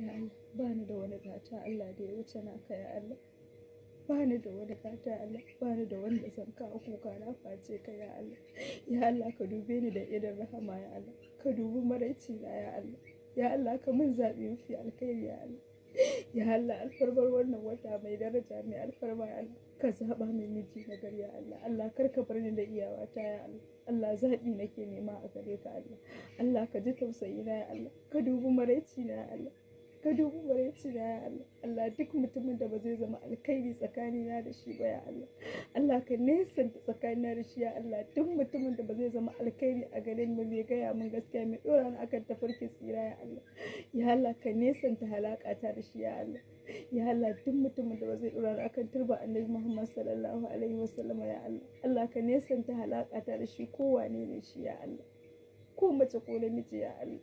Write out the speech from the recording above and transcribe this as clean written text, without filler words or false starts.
ya Allah bani da wani gata Allah da ya wuce naka ya Allah, bani da wani gata Allah, bani da wanda zan kawo kuka na face ka ya Allah. Ya Allah ka dube ni da idan rahama ya Allah, ka dubi maraici na ya Allah, ya Allah ka min zaɓi mafi alkhairi ya Allah. Ya Allah alfarmar wannan wata mai daraja mai alfarma ya Allah, ka zaɓa min miji na gari ya Allah. Allah kar ka bar ni da iyawata ya Allah, Allah zaɓi nake nema a gare ka Allah. Allah ka ji tausayi na ya Allah, ka dubi maraici na ya Allah, ka dubi maraici na ya Allah. Allah duk mutumin da ba zai zama alkhairi tsakanina da shi ba ya Allah, Allah ka nesanta tsakanina da shi ya Allah. Duk mutumin da ba zai zama alkhairi a gare ni ba, mai gaya min gaskiya, mai ɗora ni akan tafarkin tsira ya Allah. Ya Allah ka nesanta halakata da shi ya Allah. Ya Allah duk mutumin da ba zai ɗora ni akan turba annabi Muhammad sallallahu alaihi wasallam ya Allah, Allah ka nesanta halakata da shi, ko wane ne shi ya Allah, ko mace ko namiji ya Allah.